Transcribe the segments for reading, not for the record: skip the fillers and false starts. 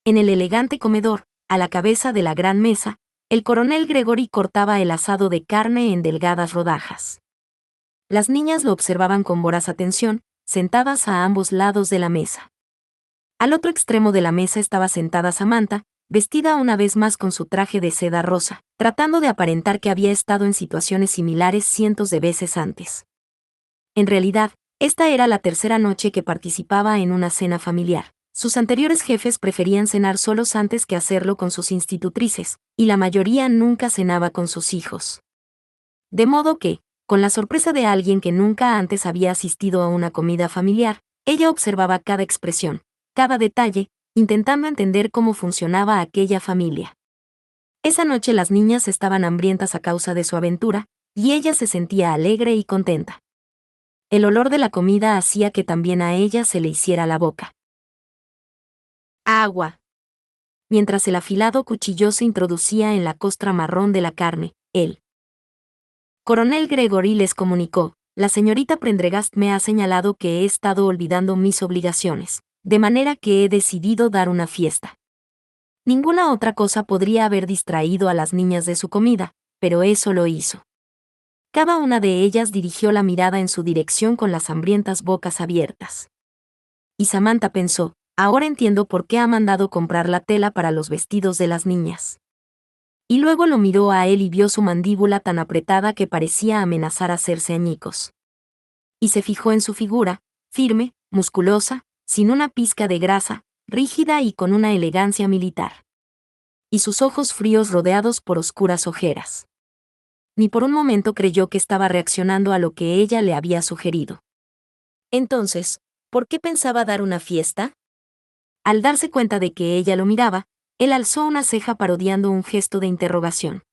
En el elegante comedor, a la cabeza de la gran mesa, el coronel Gregory cortaba el asado de carne en delgadas rodajas. Las niñas lo observaban con voraz atención, sentadas a ambos lados de la mesa. Al otro extremo de la mesa estaba sentada Samantha, vestida una vez más con su traje de seda rosa, tratando de aparentar que había estado en situaciones similares cientos de veces antes. En realidad, esta era la tercera noche que participaba en una cena familiar. Sus anteriores jefes preferían cenar solos antes que hacerlo con sus institutrices, y la mayoría nunca cenaba con sus hijos. De modo que, con la sorpresa de alguien que nunca antes había asistido a una comida familiar, ella observaba cada expresión, cada detalle, intentando entender cómo funcionaba aquella familia. Esa noche las niñas estaban hambrientas a causa de su aventura, y ella se sentía alegre y contenta. El olor de la comida hacía que también a ella se le hiciera la boca agua. Mientras el afilado cuchillo se introducía en la costra marrón de la carne, el coronel Gregory les comunicó: la señorita Prendergast me ha señalado que he estado olvidando mis obligaciones, de manera que he decidido dar una fiesta. Ninguna otra cosa podría haber distraído a las niñas de su comida, pero eso lo hizo. Cada una de ellas dirigió la mirada en su dirección con las hambrientas bocas abiertas. Y Samantha pensó: ahora entiendo por qué ha mandado comprar la tela para los vestidos de las niñas. Y luego lo miró a él y vio su mandíbula tan apretada que parecía amenazar hacerse añicos. Y se fijó en su figura, firme, musculosa, sin una pizca de grasa, rígida y con una elegancia militar. Y sus ojos fríos rodeados por oscuras ojeras. Ni por un momento creyó que estaba reaccionando a lo que ella le había sugerido. Entonces, ¿por qué pensaba dar una fiesta? Al darse cuenta de que ella lo miraba, él alzó una ceja parodiando un gesto de interrogación.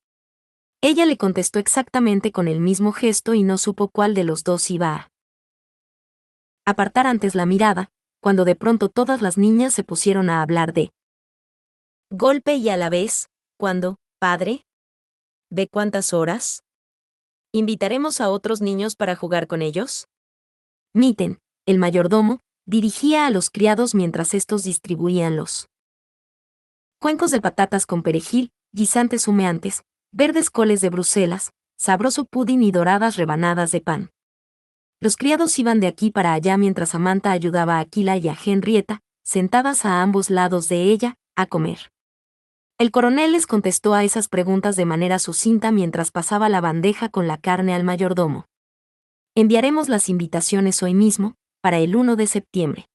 Ella le contestó exactamente con el mismo gesto y no supo cuál de los dos iba a apartar antes la mirada, cuando de pronto todas las niñas se pusieron a hablar de golpe y a la vez, ¿cuándo, padre? ¿Ve cuántas horas? ¿Invitaremos a otros niños para jugar con ellos? Mitten, el mayordomo, dirigía a los criados mientras estos distribuían los cuencos de patatas con perejil, guisantes humeantes, verdes coles de Bruselas, sabroso pudín y doradas rebanadas de pan. Los criados iban de aquí para allá mientras Samantha ayudaba a Aquila y a Henrietta, sentadas a ambos lados de ella, a comer. El coronel les contestó a esas preguntas de manera sucinta mientras pasaba la bandeja con la carne al mayordomo. Enviaremos las invitaciones hoy mismo, para el 1 de septiembre.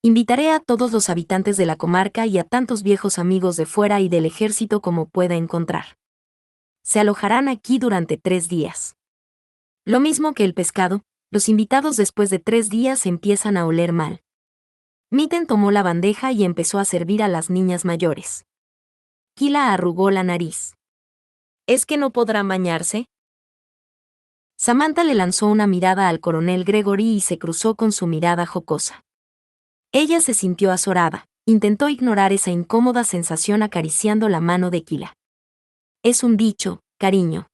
Invitaré a todos los habitantes de la comarca y a tantos viejos amigos de fuera y del ejército como pueda encontrar. Se alojarán aquí durante 3 días. Lo mismo que el pescado, los invitados después de 3 días empiezan a oler mal. Mitten tomó la bandeja y empezó a servir a las niñas mayores. Aquila arrugó la nariz. ¿Es que no podrán bañarse? Samantha le lanzó una mirada al coronel Gregory y se cruzó con su mirada jocosa. Ella se sintió azorada, intentó ignorar esa incómoda sensación acariciando la mano de Aquila. Es un dicho, cariño.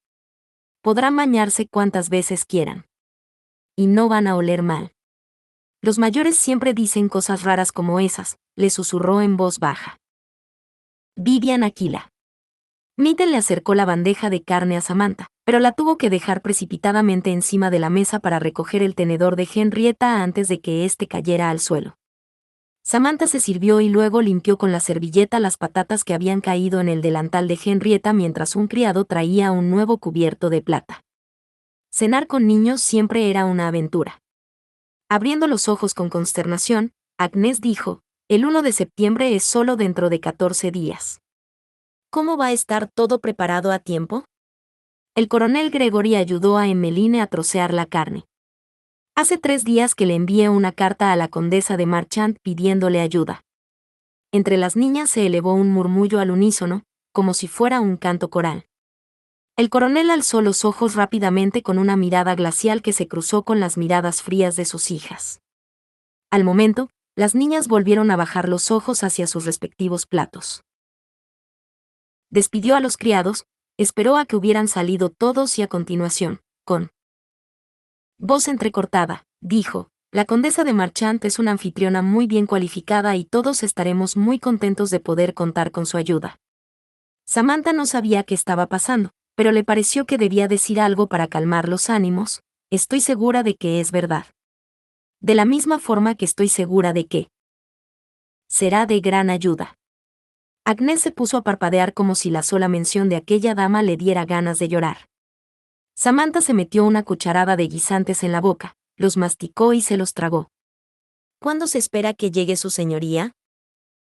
Podrán bañarse cuantas veces quieran. Y no van a oler mal. Los mayores siempre dicen cosas raras como esas, le susurró en voz baja Vivian Aquila. Mitten le acercó la bandeja de carne a Samantha, pero la tuvo que dejar precipitadamente encima de la mesa para recoger el tenedor de Henrietta antes de que éste cayera al suelo. Samantha se sirvió y luego limpió con la servilleta las patatas que habían caído en el delantal de Henrietta mientras un criado traía un nuevo cubierto de plata. Cenar con niños siempre era una aventura. Abriendo los ojos con consternación, Agnes dijo: el 1 de septiembre es solo dentro de 14 días. ¿Cómo va a estar todo preparado a tiempo? El coronel Gregory ayudó a Emmeline a trocear la carne. Hace 3 días que le envié una carta a la condesa de Marchand pidiéndole ayuda. Entre las niñas se elevó un murmullo al unísono, como si fuera un canto coral. El coronel alzó los ojos rápidamente con una mirada glacial que se cruzó con las miradas frías de sus hijas. Al momento, las niñas volvieron a bajar los ojos hacia sus respectivos platos. Despidió a los criados, esperó a que hubieran salido todos y a continuación, con voz entrecortada, dijo: La condesa de Marchant es una anfitriona muy bien cualificada y todos estaremos muy contentos de poder contar con su ayuda. Samantha no sabía qué estaba pasando, pero le pareció que debía decir algo para calmar los ánimos. Estoy segura de que es verdad. De la misma forma que estoy segura de que será de gran ayuda. Agnès se puso a parpadear como si la sola mención de aquella dama le diera ganas de llorar. Samantha se metió una cucharada de guisantes en la boca, los masticó y se los tragó. ¿Cuándo se espera que llegue su señoría?,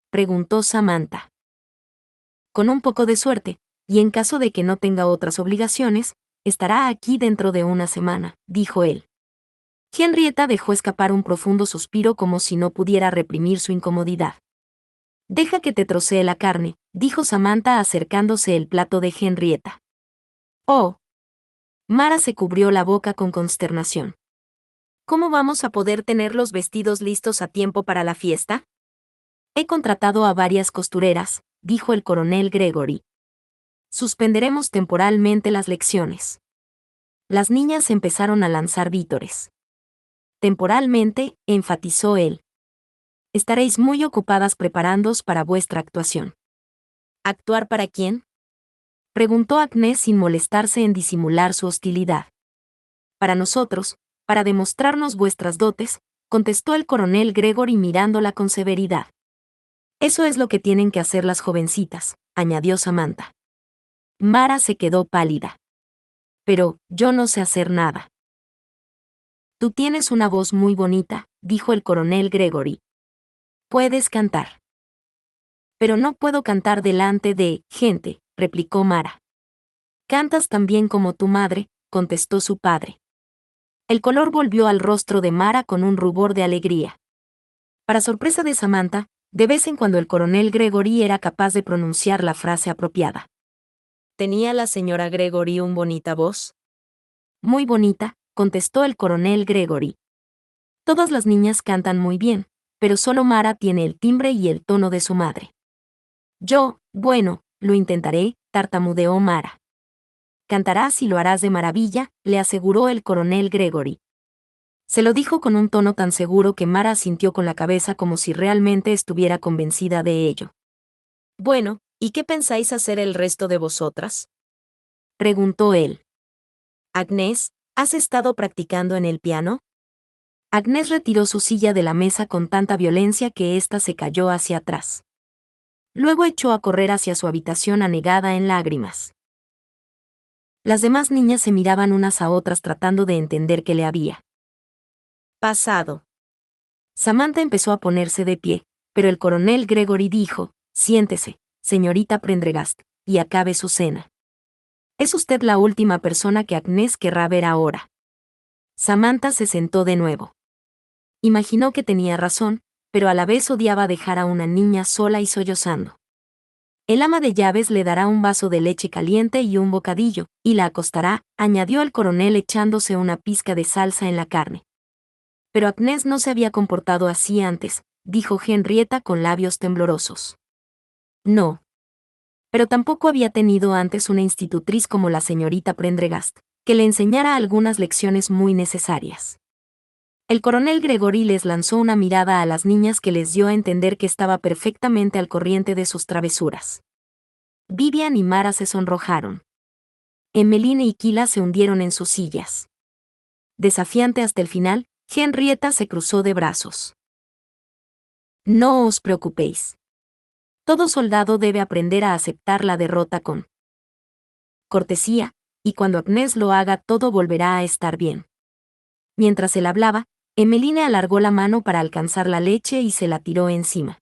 preguntó Samantha. Con un poco de suerte, y en caso de que no tenga otras obligaciones, estará aquí dentro de una semana, dijo él. Henrietta dejó escapar un profundo suspiro como si no pudiera reprimir su incomodidad. Deja que te trocee la carne, dijo Samantha acercándose el plato de Henrietta. Oh. Mara se cubrió la boca con consternación. ¿Cómo vamos a poder tener los vestidos listos a tiempo para la fiesta? He contratado a varias costureras, dijo el coronel Gregory. Suspenderemos temporalmente las lecciones. Las niñas empezaron a lanzar vítores. Temporalmente, enfatizó él. Estaréis muy ocupadas preparándoos para vuestra actuación. ¿Actuar para quién?, preguntó Agnès sin molestarse en disimular su hostilidad. Para nosotros, para demostrarnos vuestras dotes, contestó el coronel Gregory mirándola con severidad. Eso es lo que tienen que hacer las jovencitas, añadió Samantha. Mara se quedó pálida. Pero, yo no sé hacer nada. Tú tienes una voz muy bonita, dijo el coronel Gregory. Puedes cantar. Pero no puedo cantar delante de gente, replicó Mara. Cantas tan bien como tu madre, contestó su padre. El color volvió al rostro de Mara con un rubor de alegría. Para sorpresa de Samantha, de vez en cuando el coronel Gregory era capaz de pronunciar la frase apropiada. ¿Tenía la señora Gregory una bonita voz? Muy bonita, contestó el coronel Gregory. Todas las niñas cantan muy bien, pero solo Mara tiene el timbre y el tono de su madre. Bueno, lo intentaré, tartamudeó Mara. Cantarás y lo harás de maravilla, le aseguró el coronel Gregory. Se lo dijo con un tono tan seguro que Mara asintió con la cabeza como si realmente estuviera convencida de ello. Bueno, ¿y qué pensáis hacer el resto de vosotras?, preguntó él. Agnès, ¿has estado practicando en el piano? Agnès retiró su silla de la mesa con tanta violencia que ésta se cayó hacia atrás. Luego echó a correr hacia su habitación anegada en lágrimas. Las demás niñas se miraban unas a otras tratando de entender qué le había pasado. Samantha empezó a ponerse de pie, pero el coronel Gregory dijo: siéntese, señorita Prendergast, y acabe su cena. Es usted la última persona que Agnès querrá ver ahora. Samantha se sentó de nuevo. Imaginó que tenía razón, pero a la vez odiaba dejar a una niña sola y sollozando. El ama de llaves le dará un vaso de leche caliente y un bocadillo, y la acostará, añadió el coronel echándose una pizca de salsa en la carne. Pero Agnès no se había comportado así antes, dijo Henrietta con labios temblorosos. No. Pero tampoco había tenido antes una institutriz como la señorita Prendergast, que le enseñara algunas lecciones muy necesarias. El coronel Gregory les lanzó una mirada a las niñas que les dio a entender que estaba perfectamente al corriente de sus travesuras. Vivian y Mara se sonrojaron. Emmeline y Kyla se hundieron en sus sillas. Desafiante hasta el final, Henrietta se cruzó de brazos. No os preocupéis. Todo soldado debe aprender a aceptar la derrota con cortesía, y cuando Agnès lo haga todo volverá a estar bien. Mientras él hablaba, Emmeline alargó la mano para alcanzar la leche y se la tiró encima.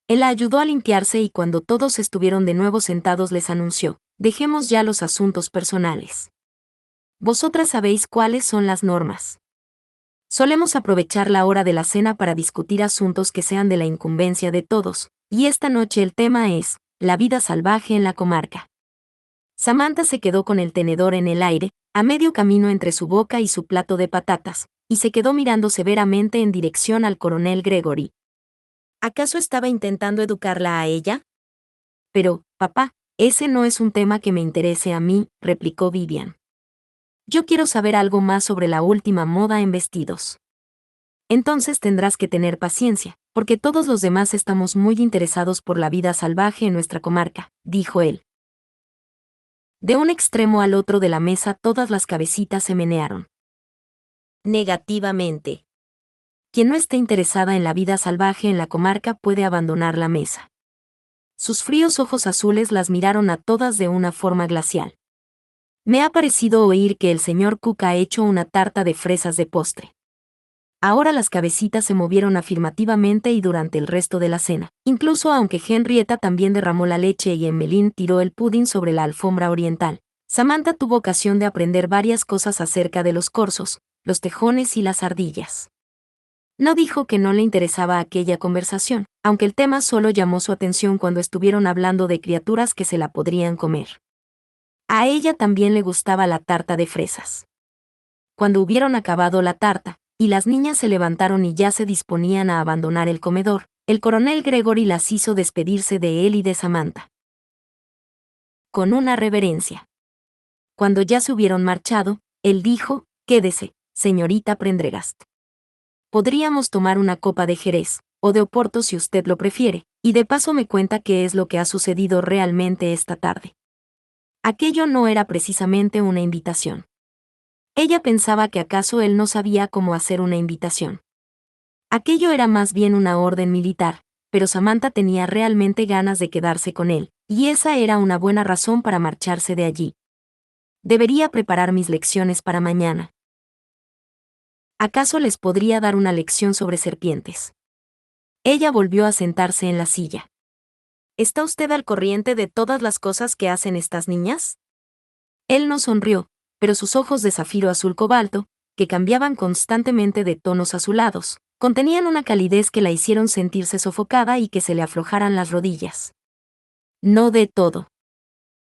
Él la ayudó a limpiarse y cuando todos estuvieron de nuevo sentados les anunció: dejemos ya los asuntos personales. Vosotras sabéis cuáles son las normas. Solemos aprovechar la hora de la cena para discutir asuntos que sean de la incumbencia de todos, y esta noche el tema es la vida salvaje en la comarca. Samantha se quedó con el tenedor en el aire, a medio camino entre su boca y su plato de patatas, y se quedó mirando severamente en dirección al coronel Gregory. ¿Acaso estaba intentando educarla a ella? Pero, papá, ese no es un tema que me interese a mí, replicó Vivian. Yo quiero saber algo más sobre la última moda en vestidos. Entonces tendrás que tener paciencia, porque todos los demás estamos muy interesados por la vida salvaje en nuestra comarca, dijo él. De un extremo al otro de la mesa todas las cabecitas se menearon. Negativamente. Quien no esté interesada en la vida salvaje en la comarca puede abandonar la mesa. Sus fríos ojos azules las miraron a todas de una forma glacial. Me ha parecido oír que el señor Cook ha hecho una tarta de fresas de postre. Ahora las cabecitas se movieron afirmativamente y durante el resto de la cena, incluso aunque Henrietta también derramó la leche y Emmeline tiró el pudding sobre la alfombra oriental, Samantha tuvo ocasión de aprender varias cosas acerca de los corzos, los tejones y las ardillas. No dijo que no le interesaba aquella conversación, aunque el tema solo llamó su atención cuando estuvieron hablando de criaturas que se la podrían comer. A ella también le gustaba la tarta de fresas. Cuando hubieron acabado la tarta, y las niñas se levantaron y ya se disponían a abandonar el comedor, el coronel Gregory las hizo despedirse de él y de Samantha. Con una reverencia. Cuando ya se hubieron marchado, él dijo: «Quédese, señorita Prendergast. Podríamos tomar una copa de Jerez, o de Oporto si usted lo prefiere, y de paso me cuenta qué es lo que ha sucedido realmente esta tarde». Aquello no era precisamente una invitación. Ella pensaba que acaso él no sabía cómo hacer una invitación. Aquello era más bien una orden militar, pero Samantha tenía realmente ganas de quedarse con él, y esa era una buena razón para marcharse de allí. Debería preparar mis lecciones para mañana. ¿Acaso les podría dar una lección sobre serpientes? Ella volvió a sentarse en la silla. ¿Está usted al corriente de todas las cosas que hacen estas niñas? Él no sonrió, pero sus ojos de zafiro azul cobalto, que cambiaban constantemente de tonos azulados, contenían una calidez que la hicieron sentirse sofocada y que se le aflojaran las rodillas. No de todo.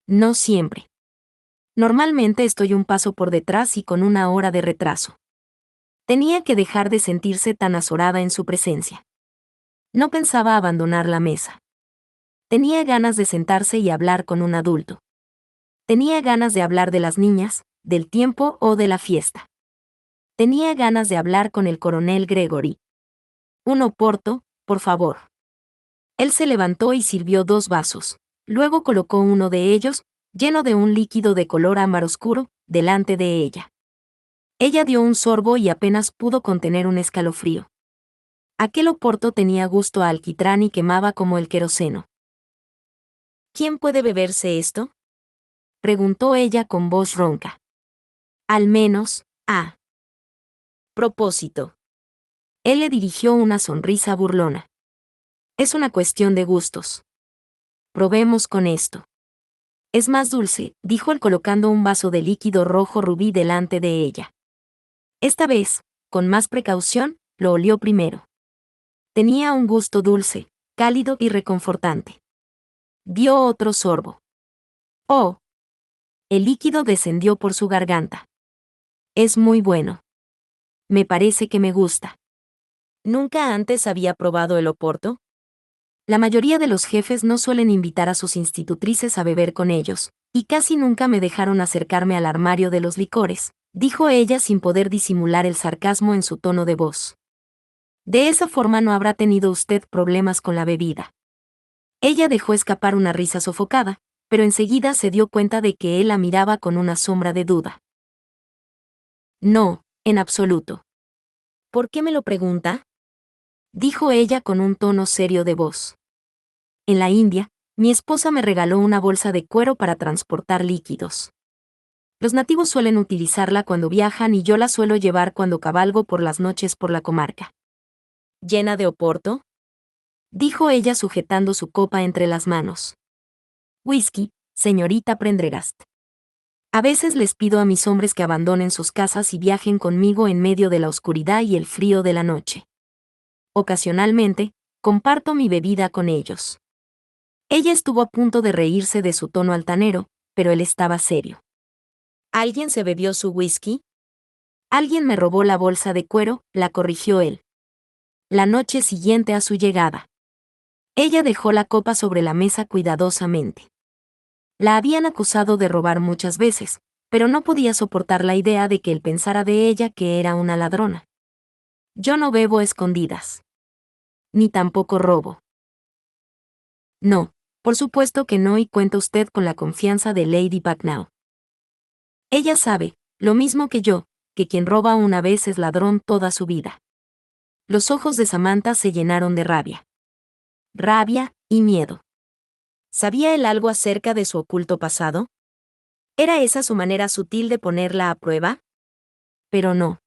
No siempre. Normalmente estoy un paso por detrás y con una hora de retraso. Tenía que dejar de sentirse tan azorada en su presencia. No pensaba abandonar la mesa. Tenía ganas de sentarse y hablar con un adulto. Tenía ganas de hablar de las niñas, del tiempo o de la fiesta. Tenía ganas de hablar con el coronel Gregory. Un Oporto, por favor. Él se levantó y sirvió 2 vasos. Luego colocó uno de ellos, lleno de un líquido de color ámbar oscuro, delante de ella. Ella dio un sorbo y apenas pudo contener un escalofrío. Aquel Oporto tenía gusto a alquitrán y quemaba como el queroseno. ¿Quién puede beberse esto?, preguntó ella con voz ronca. Al menos, a propósito. Él le dirigió una sonrisa burlona. Es una cuestión de gustos. Probemos con esto. Es más dulce, dijo él colocando un vaso de líquido rojo rubí delante de ella. Esta vez, con más precaución, lo olió primero. Tenía un gusto dulce, cálido y reconfortante. Dio otro sorbo. ¡Oh! El líquido descendió por su garganta. Es muy bueno. Me parece que me gusta. ¿Nunca antes había probado el Oporto? La mayoría de los jefes no suelen invitar a sus institutrices a beber con ellos, y casi nunca me dejaron acercarme al armario de los licores, dijo ella sin poder disimular el sarcasmo en su tono de voz. De esa forma no habrá tenido usted problemas con la bebida. Ella dejó escapar una risa sofocada, pero enseguida se dio cuenta de que él la miraba con una sombra de duda. No, en absoluto. ¿Por qué me lo pregunta?, dijo ella con un tono serio de voz. En la India, mi esposa me regaló una bolsa de cuero para transportar líquidos. Los nativos suelen utilizarla cuando viajan y yo la suelo llevar cuando cabalgo por las noches por la comarca. ¿Llena de Oporto?, dijo ella sujetando su copa entre las manos. Whisky, señorita Prendergast. A veces les pido a mis hombres que abandonen sus casas y viajen conmigo en medio de la oscuridad y el frío de la noche. Ocasionalmente, comparto mi bebida con ellos. Ella estuvo a punto de reírse de su tono altanero, pero él estaba serio. ¿Alguien se bebió su whisky? Alguien me robó la bolsa de cuero, la corrigió él. La noche siguiente a su llegada. Ella dejó la copa sobre la mesa cuidadosamente. La habían acusado de robar muchas veces, pero no podía soportar la idea de que él pensara de ella que era una ladrona. Yo no bebo a escondidas. Ni tampoco robo. No, por supuesto que no, y cuenta usted con la confianza de Lady Backnow. Ella sabe, lo mismo que yo, que quien roba una vez es ladrón toda su vida. Los ojos de Samantha se llenaron de rabia. Rabia y miedo. ¿Sabía él algo acerca de su oculto pasado? ¿Era esa su manera sutil de ponerla a prueba? Pero no.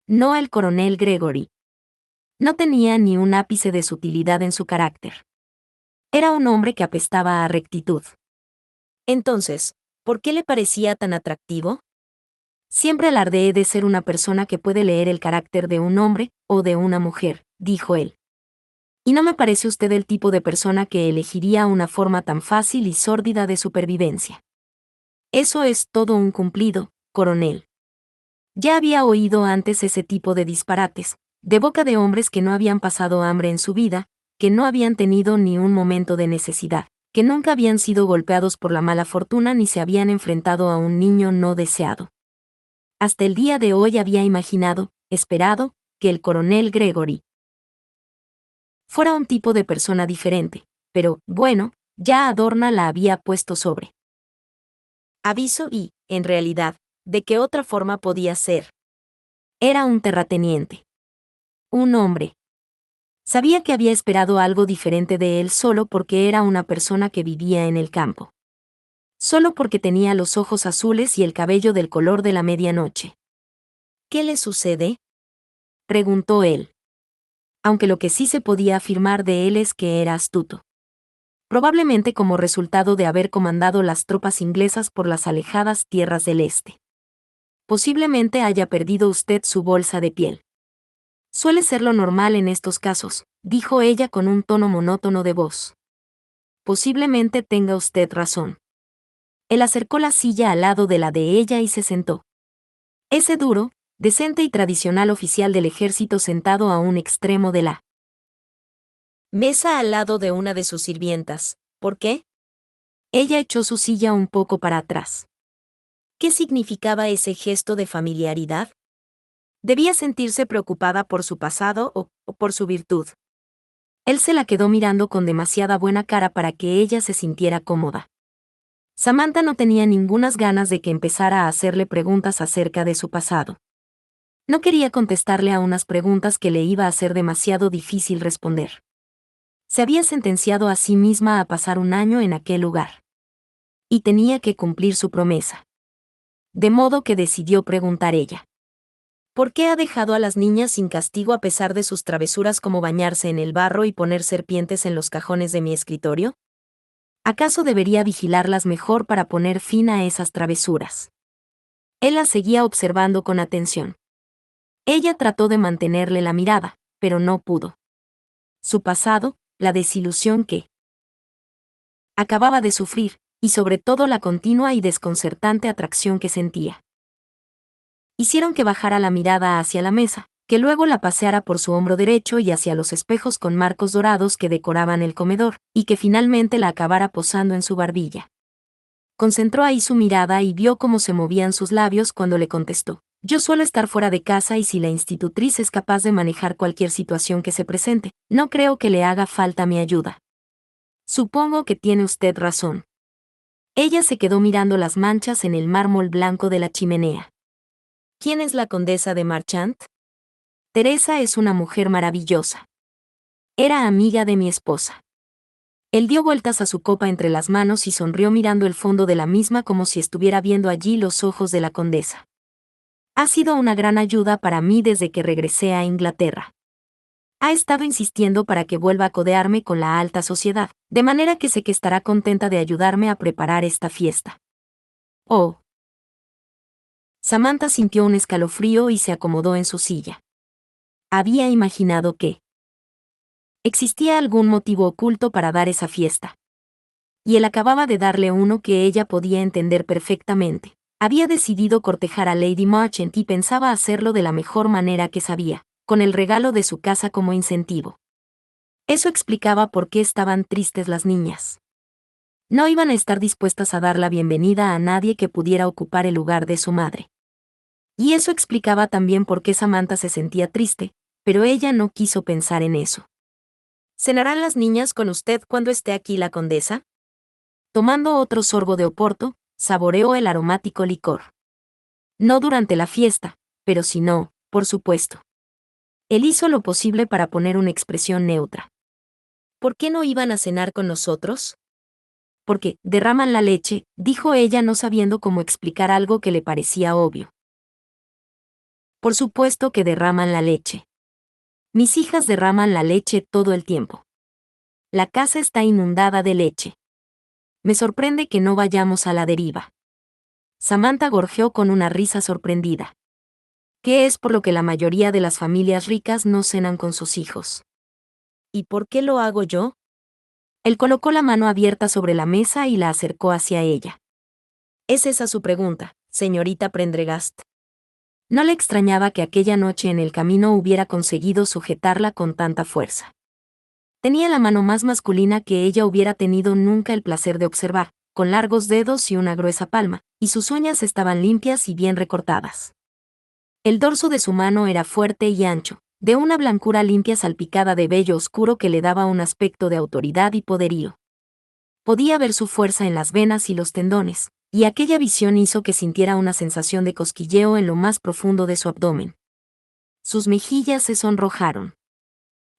No el coronel Gregory. No tenía ni un ápice de sutilidad en su carácter. Era un hombre que apestaba a rectitud. Entonces, ¿por qué le parecía tan atractivo? Siempre alardeé de ser una persona que puede leer el carácter de un hombre o de una mujer, dijo él. Y no me parece usted el tipo de persona que elegiría una forma tan fácil y sórdida de supervivencia. Eso es todo un cumplido, coronel. Ya había oído antes ese tipo de disparates, de boca de hombres que no habían pasado hambre en su vida, que no habían tenido ni un momento de necesidad, que nunca habían sido golpeados por la mala fortuna ni se habían enfrentado a un niño no deseado. Hasta el día de hoy había imaginado, esperado, que el coronel Gregory fuera un tipo de persona diferente, pero, bueno, ya Adorna la había puesto sobre aviso y, en realidad, ¿de qué otra forma podía ser? Era un terrateniente. Un hombre. Sabía que había esperado algo diferente de él solo porque era una persona que vivía en el campo. Solo porque tenía los ojos azules y el cabello del color de la medianoche. ¿Qué le sucede?, preguntó él. Aunque lo que sí se podía afirmar de él es que era astuto. Probablemente como resultado de haber comandado las tropas inglesas por las alejadas tierras del este. Posiblemente haya perdido usted su bolsa de piel. Suele ser lo normal en estos casos, dijo ella con un tono monótono de voz. Posiblemente tenga usted razón. Él acercó la silla al lado de la de ella y se sentó. Ese duro, decente y tradicional oficial del ejército sentado a un extremo de la mesa al lado de una de sus sirvientas. ¿Por qué? Ella echó su silla un poco para atrás. ¿Qué significaba ese gesto de familiaridad? Debía sentirse preocupada por su pasado o por su virtud. Él se la quedó mirando con demasiada buena cara para que ella se sintiera cómoda. Samantha no tenía ningunas ganas de que empezara a hacerle preguntas acerca de su pasado. No quería contestarle a unas preguntas que le iba a ser demasiado difícil responder. Se había sentenciado a sí misma a pasar un año en aquel lugar. Y tenía que cumplir su promesa. De modo que decidió preguntar ella. ¿Por qué ha dejado a las niñas sin castigo a pesar de sus travesuras como bañarse en el barro y poner serpientes en los cajones de mi escritorio? ¿Acaso debería vigilarlas mejor para poner fin a esas travesuras? Él las seguía observando con atención. Ella trató de mantenerle la mirada, pero no pudo. Su pasado, la desilusión que acababa de sufrir, y sobre todo la continua y desconcertante atracción que sentía, hicieron que bajara la mirada hacia la mesa, que luego la paseara por su hombro derecho y hacia los espejos con marcos dorados que decoraban el comedor, y que finalmente la acabara posando en su barbilla. Concentró ahí su mirada y vio cómo se movían sus labios cuando le contestó. Yo suelo estar fuera de casa y si la institutriz es capaz de manejar cualquier situación que se presente, no creo que le haga falta mi ayuda. Supongo que tiene usted razón. Ella se quedó mirando las manchas en el mármol blanco de la chimenea. ¿Quién es la condesa de Marchant? Teresa es una mujer maravillosa. Era amiga de mi esposa. Él dio vueltas a su copa entre las manos y sonrió mirando el fondo de la misma como si estuviera viendo allí los ojos de la condesa. Ha sido una gran ayuda para mí desde que regresé a Inglaterra. Ha estado insistiendo para que vuelva a codearme con la alta sociedad, de manera que sé que estará contenta de ayudarme a preparar esta fiesta. Oh. Samantha sintió un escalofrío y se acomodó en su silla. Había imaginado que existía algún motivo oculto para dar esa fiesta. Y él acababa de darle uno que ella podía entender perfectamente. Había decidido cortejar a Lady Marchant y pensaba hacerlo de la mejor manera que sabía, con el regalo de su casa como incentivo. Eso explicaba por qué estaban tristes las niñas. No iban a estar dispuestas a dar la bienvenida a nadie que pudiera ocupar el lugar de su madre. Y eso explicaba también por qué Samantha se sentía triste, pero ella no quiso pensar en eso. ¿Cenarán las niñas con usted cuando esté aquí la condesa? Tomando otro sorbo de oporto, saboreó el aromático licor. No durante la fiesta, pero si no, por supuesto. Él hizo lo posible para poner una expresión neutra. ¿Por qué no iban a cenar con nosotros? Porque derraman la leche, dijo ella no sabiendo cómo explicar algo que le parecía obvio. Por supuesto que derraman la leche. Mis hijas derraman la leche todo el tiempo. La casa está inundada de leche. Me sorprende que no vayamos a la deriva. Samantha gorjeó con una risa sorprendida. ¿Qué es por lo que la mayoría de las familias ricas no cenan con sus hijos? ¿Y por qué lo hago yo? Él colocó la mano abierta sobre la mesa y la acercó hacia ella. ¿Es esa su pregunta, señorita Prendergast? No le extrañaba que aquella noche en el camino hubiera conseguido sujetarla con tanta fuerza. Tenía la mano más masculina que ella hubiera tenido nunca el placer de observar, con largos dedos y una gruesa palma, y sus uñas estaban limpias y bien recortadas. El dorso de su mano era fuerte y ancho, de una blancura limpia salpicada de vello oscuro que le daba un aspecto de autoridad y poderío. Podía ver su fuerza en las venas y los tendones, y aquella visión hizo que sintiera una sensación de cosquilleo en lo más profundo de su abdomen. Sus mejillas se sonrojaron.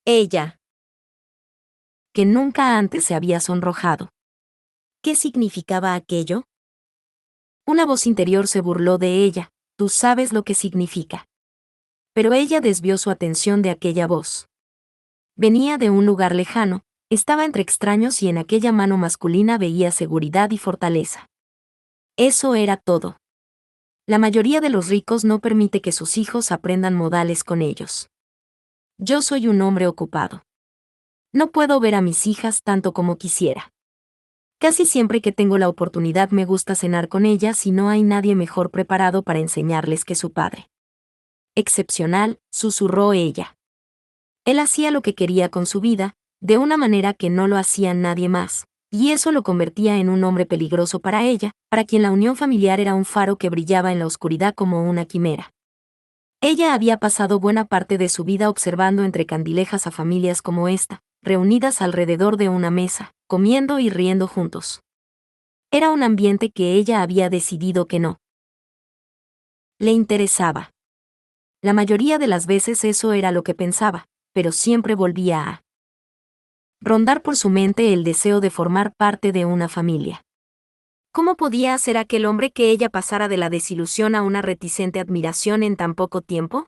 Ella, que nunca antes se había sonrojado. ¿Qué significaba aquello? Una voz interior se burló de ella, tú sabes lo que significa. Pero ella desvió su atención de aquella voz. Venía de un lugar lejano, estaba entre extraños y en aquella mano masculina veía seguridad y fortaleza. Eso era todo. La mayoría de los ricos no permite que sus hijos aprendan modales con ellos. Yo soy un hombre ocupado. No puedo ver a mis hijas tanto como quisiera. Casi siempre que tengo la oportunidad me gusta cenar con ellas y no hay nadie mejor preparado para enseñarles que su padre. Excepcional, susurró ella. Él hacía lo que quería con su vida, de una manera que no lo hacía nadie más, y eso lo convertía en un hombre peligroso para ella, para quien la unión familiar era un faro que brillaba en la oscuridad como una quimera. Ella había pasado buena parte de su vida observando entre candilejas a familias como esta, reunidas alrededor de una mesa, comiendo y riendo juntos. Era un ambiente que ella había decidido que no le interesaba. La mayoría de las veces eso era lo que pensaba, pero siempre volvía a rondar por su mente el deseo de formar parte de una familia. ¿Cómo podía hacer aquel hombre que ella pasara de la desilusión a una reticente admiración en tan poco tiempo?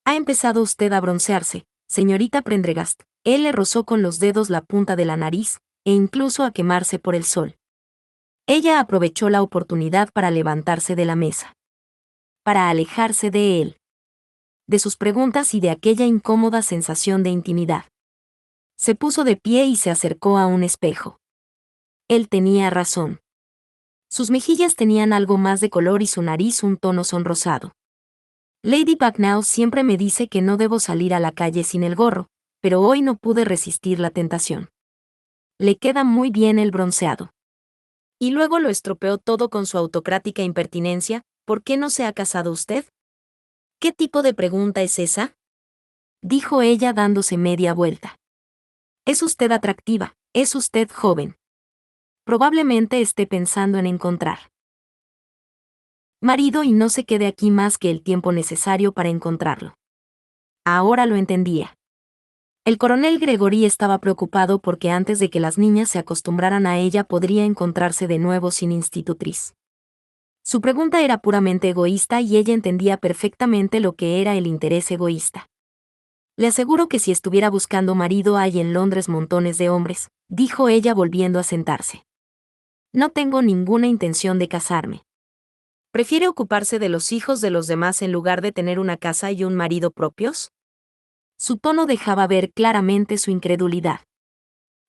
Ha empezado usted a broncearse, señorita Prendergast. Él le rozó con los dedos la punta de la nariz, e incluso a quemarse por el sol. Ella aprovechó la oportunidad para levantarse de la mesa. Para alejarse de él. De sus preguntas y de aquella incómoda sensación de intimidad. Se puso de pie y se acercó a un espejo. Él tenía razón. Sus mejillas tenían algo más de color y su nariz un tono sonrosado. Lady Bucknell siempre me dice que no debo salir a la calle sin el gorro, pero hoy no pude resistir la tentación. Le queda muy bien el bronceado. Y luego lo estropeó todo con su autocrática impertinencia. ¿Por qué no se ha casado usted? ¿Qué tipo de pregunta es esa? Dijo ella dándose media vuelta. Es usted atractiva, es usted joven. Probablemente esté pensando en encontrar marido y no se quede aquí más que el tiempo necesario para encontrarlo. Ahora lo entendía. El coronel Gregory estaba preocupado porque antes de que las niñas se acostumbraran a ella podría encontrarse de nuevo sin institutriz. Su pregunta era puramente egoísta y ella entendía perfectamente lo que era el interés egoísta. Le aseguro que si estuviera buscando marido hay en Londres montones de hombres, dijo ella volviendo a sentarse. No tengo ninguna intención de casarme. ¿Prefiere ocuparse de los hijos de los demás en lugar de tener una casa y un marido propios? Su tono dejaba ver claramente su incredulidad.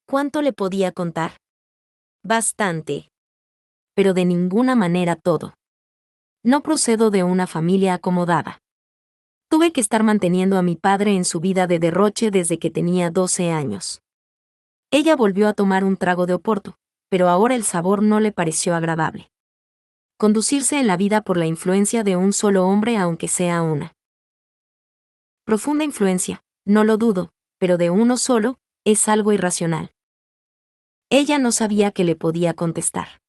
¿Cuánto le podía contar? Bastante. Pero de ninguna manera todo. No procedo de una familia acomodada. Tuve que estar manteniendo a mi padre en su vida de derroche desde que tenía 12 años. Ella volvió a tomar un trago de oporto, pero ahora el sabor no le pareció agradable. Conducirse en la vida por la influencia de un solo hombre aunque sea una Profunda influencia, no lo dudo, pero de uno solo, es algo irracional. Ella no sabía qué le podía contestar.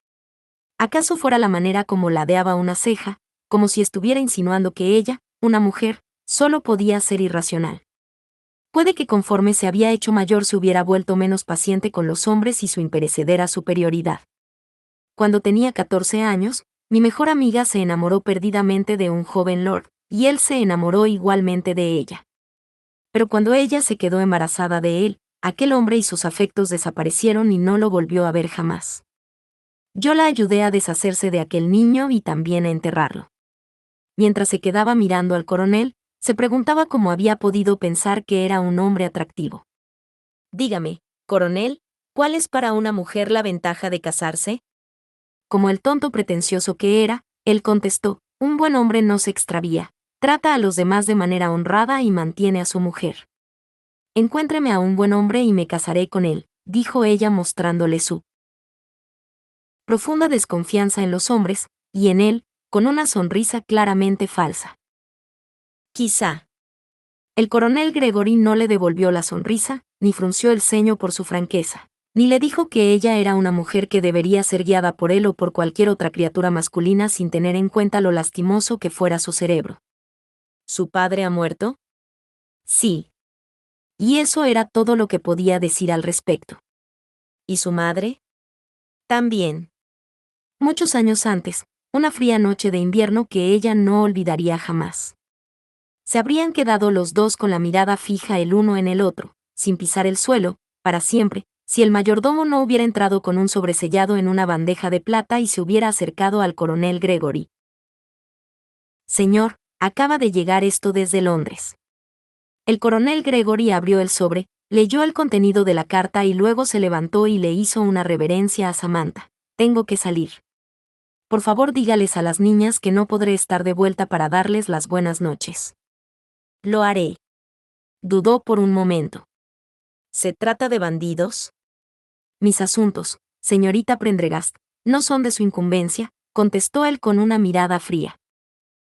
¿Acaso fuera la manera como ladeaba una ceja, como si estuviera insinuando que ella, una mujer, solo podía ser irracional? Puede que conforme se había hecho mayor se hubiera vuelto menos paciente con los hombres y su imperecedera superioridad. Cuando tenía 14 años, mi mejor amiga se enamoró perdidamente de un joven lord, y él se enamoró igualmente de ella. Pero cuando ella se quedó embarazada de él, aquel hombre y sus afectos desaparecieron y no lo volvió a ver jamás. Yo la ayudé a deshacerse de aquel niño y también a enterrarlo. Mientras se quedaba mirando al coronel, se preguntaba cómo había podido pensar que era un hombre atractivo. Dígame, coronel, ¿cuál es para una mujer la ventaja de casarse? Como el tonto pretencioso que era, él contestó, un buen hombre no se extravía, trata a los demás de manera honrada y mantiene a su mujer. Encuéntreme a un buen hombre y me casaré con él, dijo ella mostrándole su profunda desconfianza en los hombres, y en él, con una sonrisa claramente falsa. Quizá. El coronel Gregory no le devolvió la sonrisa, ni frunció el ceño por su franqueza, ni le dijo que ella era una mujer que debería ser guiada por él o por cualquier otra criatura masculina sin tener en cuenta lo lastimoso que fuera su cerebro. ¿Su padre ha muerto? Sí. Y eso era todo lo que podía decir al respecto. ¿Y su madre? También. Muchos años antes, una fría noche de invierno que ella no olvidaría jamás. Se habrían quedado los dos con la mirada fija el uno en el otro, sin pisar el suelo, para siempre, si el mayordomo no hubiera entrado con un sobresellado en una bandeja de plata y se hubiera acercado al coronel Gregory. Señor, acaba de llegar esto desde Londres. El coronel Gregory abrió el sobre, leyó el contenido de la carta y luego se levantó y le hizo una reverencia a Samantha. Tengo que salir. Por favor, dígales a las niñas que no podré estar de vuelta para darles las buenas noches. Lo haré. Dudó por un momento. ¿Se trata de bandidos? Mis asuntos, señorita Prendergast, no son de su incumbencia, contestó él con una mirada fría.